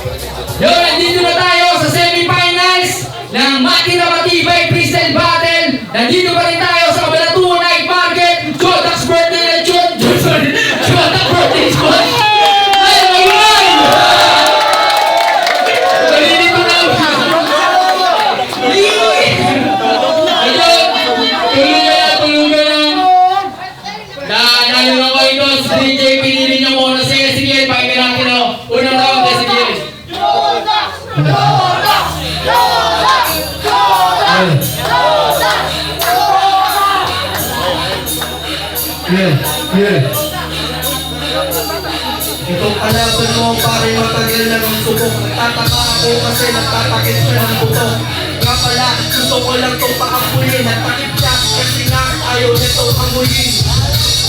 Yun, nandito na tayo sa semifinals ng Makina Matibay Freestyle Battle. Nandito pa rin tayo sa Kabanatuan Night Market. Jodax Birthday Jodax Birthday Squad. DJ, pinili niyo muna. Sige, pakinggan natin ako. Unang round, sige. Itong kalaban mo pare matagal na ng subok. Nagtataka ako kasi nagtatakit siya ng buto. Nga pala, gusto ko lang itong paapuyin. Nagtakit siya kasi nga ayaw nitong amuyin.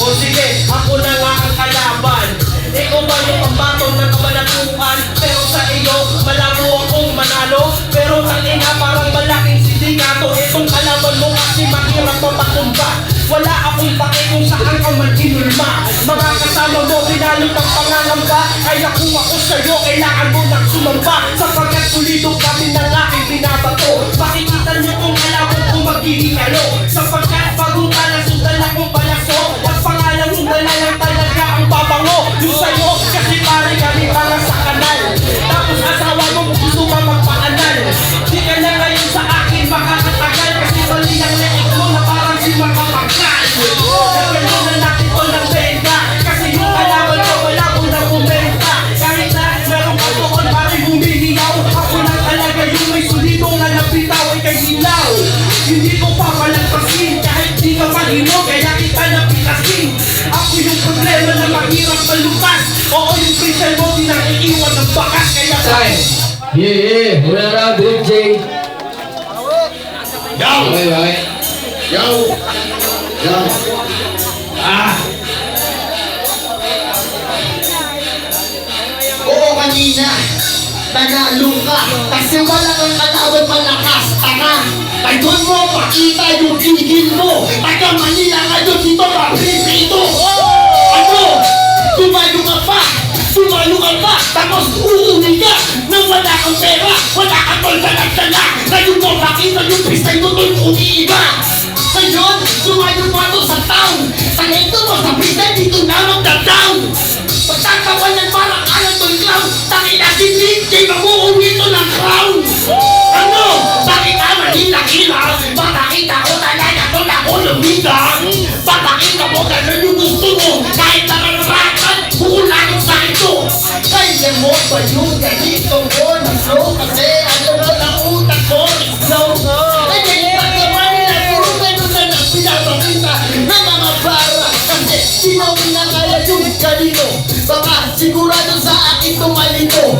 O sige, ako na nga ang kalaban. Ikaw ba yung pambatong ng kabanatuan? Pero sa iyo, malabo akong manalo. Pero kanina parang malaking sindikato. Itong kalaban mo kasi mahirap matakumba. Wala akong pake kung saan ka mag-inulma. Mga kasama mo, binalot ang pangangamba. Kaya kung ako sa'yo, kailangan mo nang sumamba. Sapagkat pulido kami ng aking binabato. Makikita niyo kung kalaban kung magiging ano. Sapagkat bagong talas-sundan akong palaso. Ang pangalan mong dala lang talaga ang babango. Yung sa'yo, kasi pare kami para sa kanal. Tapos asawa mo gusto ba magpaanal. Di ka na ngayon sa akin makakatagal. Kasi mali ang leeg mo na parang si makapagkal. Nagkalunan natin ko ng benta. Kasi yung kalaban ko wala ko na bumenta. Kahit na meron ka doon pare humihiyaw. Ako lang talaga yung may solido nga napitaw ay kay hilaw. Hindi ko papalagpasin kahit di ka palino. Kaya kita napitasin. Ako yung problema na mahirap malutas. Oo yung freestyle mo di nakiiwan ng bakas. Kaya Time. Yeah. Unang round, DJ. Yo! Okay. Yo! Yo! Oo kanina, nanalo ka. Kasi wala kang kalaban malakas, tanga. Ay doon mo pakita yung gigil mo. Taga Manila ngayon dito maprito. Ano? Tumalo ka pa. Tapos uuwi ka nang wala kang pera. Wala kang tolda-nagdala. Ngayon mo makita yung pistay mo doon umiiba. Ngayon, sumayo pa to sa town. Sa ito mo sa pistay dito na magda-down. Pagtatawanan parang alam to'y clown. Tangin na si DJ, mag-uuwi to ng crown. Ano? Bakit ka Manila-kila? Bakit ako talaga to na ako lumita? Bakit ka mo ganun yung gusto mo? Kahit nararakan, bukulangan sa ito. Kaya mo ba yung ganito mo na flow? Kasi ano mo ng utak mo? Slow mo. Kaya yung pagkawa nila, puro ganun na lang pinapakita na mga para. Kasi di mo pinakaya yung ganito. Baka sigurado sa akin tumalito.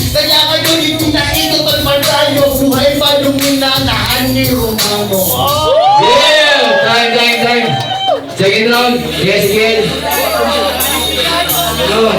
Kaya ngayon ipinakito at malayo. Buhay pa yung minanahan ni Romano. Yeah. Time. Second round. Yes, again. Go.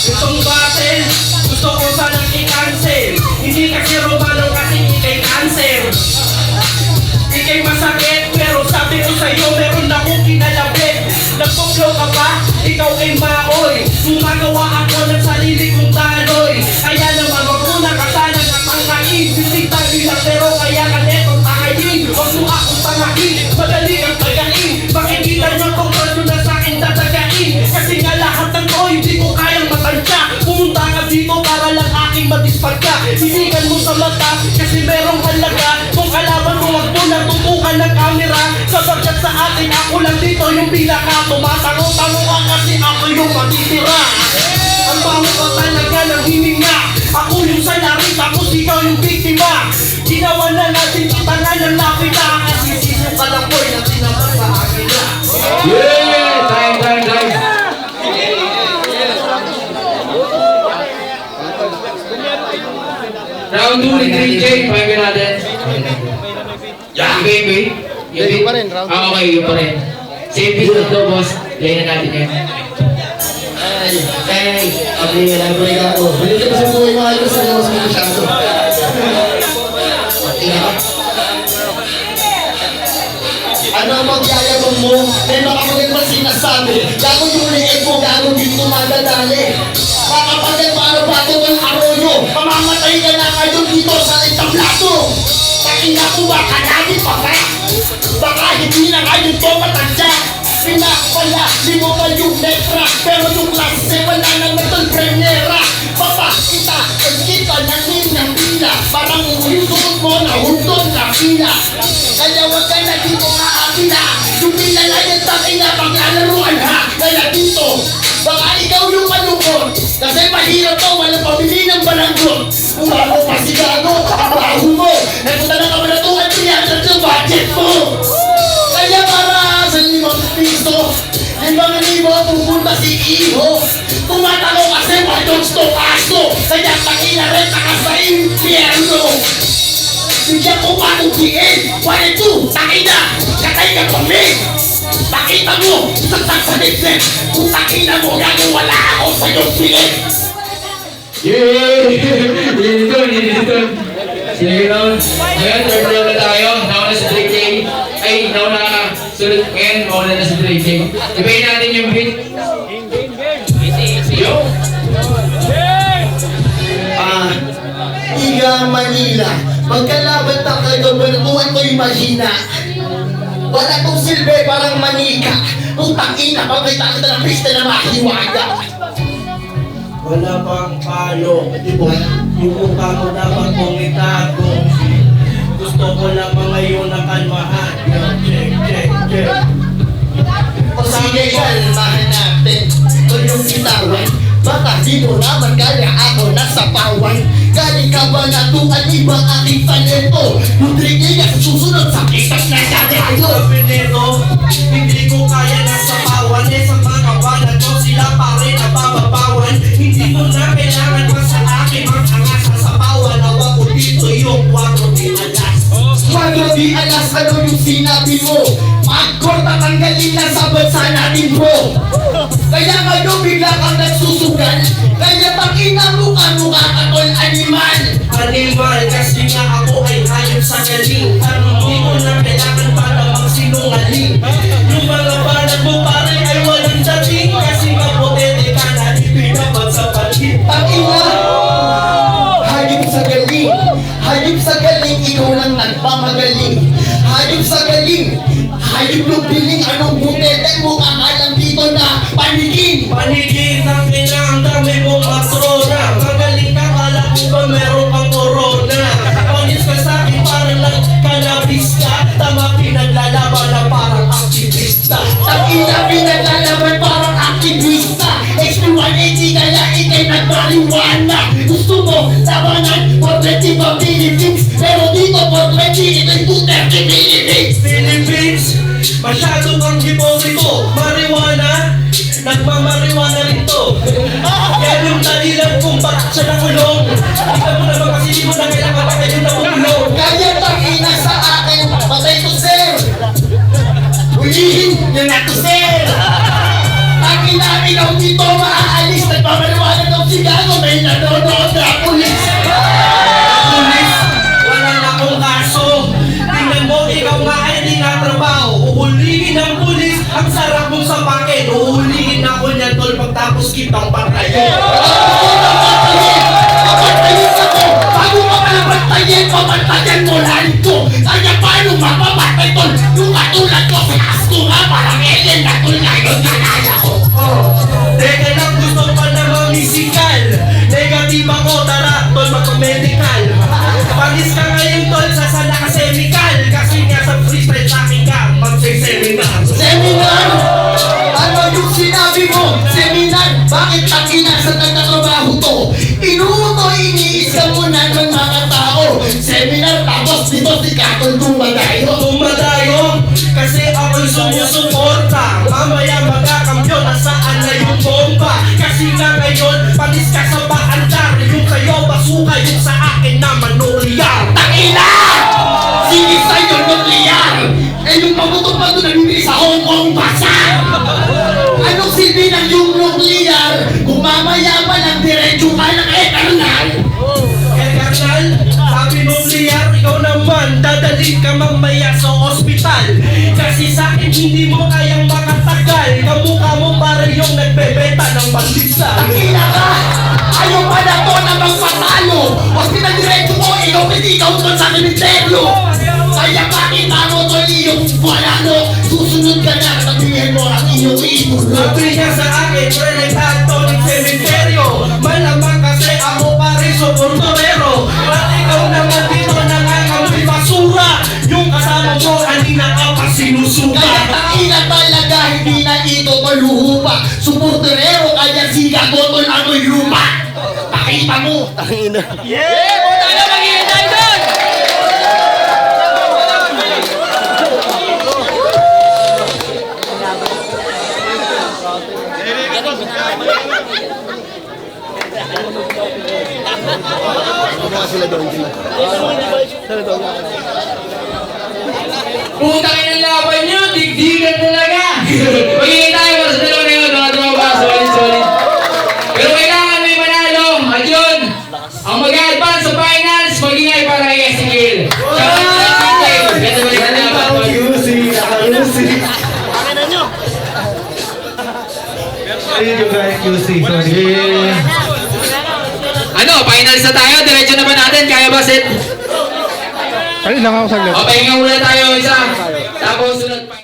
Itong battle, gusto ko sanang i-cancel. Hindi kasi Romano kasi ikay cancer. Ikay masakit, pero sabi ko sa'yo meron akong kinalabit. Nagpuplo ka pa, ikaw ay maoy. Gumagawa ako ng sarili kong taloy. Kaya naman wag mo na kasalan at tangkain. Sisita bilang pero kaya ka netong tangayin. Wag mo akong tangain, madali ang tagain. Makikita nyo kung ano na sa'kin tatagain. Kasi nga lahat ng ko hindi ko kayang matansya. Pumunta ka dito para lang aking madisparka. Sinigan mo sa mata kasi merong halaga. Kung kalaban mo wag mo na tutukan ng camera. Sapagkat sa atin ako lang dito yung pinaka. Tumatango-tango ka kasi ako yung matitira. Ang bango ka talaga ng hininga. Ako yung salari tapos ikaw yung biktima. Ginawa na natin kita na ng lapita. Kasi sino ka lang boy na tinapos sa akin na. Yeah. Time. Round 2 ni 3J. Pakinggan natin. Okay. Yun pa rin, round Okay, yun pa rin. Same business daw, boss. Layan na natin yan. Sabi nga lang ko ako. Hindi kasi buhay mga alos na mas masyado. Ano ang magyayabang mo? May makapagin pa sinasabi. Gago yung liit mo, gago dito madadali. Makapagin paano bato ng arroyo. Pamamatay ka na kayo dito sa entablado. Pakina ko baka lagi pa ka. Baka hindi na kayo to matanda. Pinapala, di mo ba yung letra? Pero yung klase wala nang metal premiera. Papakita, kita ng linyang pila. Parang yung suot mo na hundon na pila. Kaya wag ka na dito maapila. Yung pila na yung takina paglalaruan ha. Kaya dito, baka ikaw yung malungkot. Kasi mahirap to, walang pabili ng balanggot. Kung ako pa si Gago, ang baho mo. Nagpunta na kamalatuan, pinatag yung budget mo. Kaya para sa 5 piso, 5,000 pupunta si Iho. Tumatalo kasi madogs to kaso. Kaya takina rin ka sa impyerno. Bigyan ko pa ng GN. 1-2, takina, katay ka pamig. Pakita mo, saksak sa dibdib. Kung takina mo, gago wala ako sa iyong pilit. Yay! Dito. Sige na. Ngayon, third round na tayo. Nauna si Drake J. Ay, nauna sunod. Ngayon, mauna na si Drake J. Ibayin natin yung beat. Yo! Iga Manila. Magkalaban na kayo, bertuan ko'y mahina. Wala kong silbi, parang manika. Kung takina, pagkita kita ng pista na mahiwaga. Wala pang palo, yung mukha mo dapat mong itago. Gusto ko lang mga yun na kalmahan. Check. O sige, kalmahan natin. Ito yung itawan. Baka di mo naman kaya ako nasa pawan. Galing ka ba natuan ibang aking talento? Nutrigay at susunod sa kitas na Ang tayo. sabi nito, hindi ko kaya nasa pawan. Sa mga kawalan ko sila pa rin nabababawan. Hindi ko na kailangan pa sa akin mag-angasa sa pawan. Hawak ko dito yung 4 di alas. Quadro di alas, ano yung sinabi mo? Magkorta tanggalin na sa bansa natin bro. Kaya kayo bigla kang nagsusugal. Kaya pakina mo ka katol animal. Animal, kasi nga ako ay hayop sa galing. Hindi ko na kailangan para magsinungaling. Yung mga banat mo pare ay walang dating. Kasi mapotete ka na pinapag sa palit. Pakina! Hayop sa galing. Hayop sa galing, ikaw lang nagpamagaling. Hayop sa galing. Hayop yung piling, anong butete mo kakalang dito na panigin. Panigin ng ina, ang dami mong matrona. Magaling ka, kala ko ba meron kang corona. Pangis ka sa akin, parang nagkanabis ka. Tama pinaglalaban na parang aktivista. Takina pinaglalaban parang aktivista. XP180 kaya ikay nagmaliwana. Gusto mo labanan for 20 pa Philippines. Pero dito for 20 ito'y 230 Philippines. Philippines, masyado kang hipokrito. Marijuana, nagmamarijuana rin to. Yan yung dalilan kung bakit siya nakulong. Ikaw mo naman kasi di mo na kailangan pa kayo nakulong. Kaya takina sa akin, patay to sir. Ulihin nyo na to sir. Takina ikaw dito maaalis. Nagpapaliwanag ng Chicago, may nanonood na pulis. Pulis, wala na akong kaso. Tingnan mo, ikaw nga ay di natrabaho. Uhuligin ng pulis, ang sarap mong sapakin. Uhuligin ako niyan tol pagtapos kitang patayin. Papatayin ako! Bago ka pala bantayin, papantayan mo lang ko! Kaya paano mapapatay tol? Yung katulad ko, pinas ko nga parang alien na tol na yun kanaya ko! Teka lang, gusto pa na mamisikal. Negative ako, tara, tol, magpa-medical. Pagis ka ngayon, tol, sa sana ka chemical. Kasi nga sa freestyle sa akin ka, mag-seminar. Seminar! Ano yung sinabi mo? Seminar! Bakit takina sa nagtatrabaho to? Inuuto, iniisa mo na ng mga tao! Seminar tapos dito si Kakol Dumadayo! Tumadayo, kasi ako'y sumusuporta. Mamaya magkakampiyon, nasaan na yung bomba? Kasi nga ngayon, panis ka sa paandar. Yung kayo, basuka, yung sa akin na manulyar. Takina! Sige sa'yo, nuclear! Eh yung pamutok pa doon nagbibigay sa Hong Kong basa! Anong silbi ng yung nuclear? Dadalhin ka mamaya sa ospital. Kasi sa akin hindi mo kayang makatagal. Kamukha mo para yung nagbebenta ng pandesal. Takila ka! Ayaw pa na to na magpatalo! Hospital diretso mo, ikaw ikaw doon sa cemeteryo! Kaya makita mo to iyong panalo! Susunod ka na, sabihin mo ang iyong inulo! Sabi niya sa akin, relegado ng sementeryo. Malamang kasi ako pa rin soportorero. At ikaw naman dito nangangamoy basura. Yung kasama mo, kanina ka pa sinusuka. Kaya takila talaga, hindi na ito maluhupa! Suporterero, kaya siga ko tol amoy lupa! Pakita mo! Puta kayo ng laban nyo, digdigan talaga. Magiging tayo para sa dalawa na yun, mga tropa, solid. Pero kailangan may manalo. At yun, ang mag-advance sa finals, magingay para kay Ezekiel. Tsaka ganda balik na laban. Ano, finals na tayo, diretso na ba natin? Kaya ba, Seth? Ayun lang ako saglit. O, pahinga muna tayo isa. Tapos sunod pa.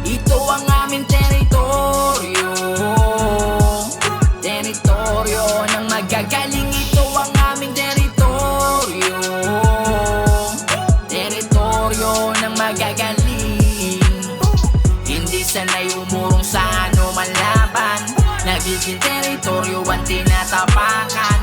Ito ang aming teritoryo, teritoryo ng magagaling. Ito ang aming teritoryo, teritoryo ng magagaling. Hindi sanay umurong sa anuman laban, nagiging teritoryo ang tinatapakan.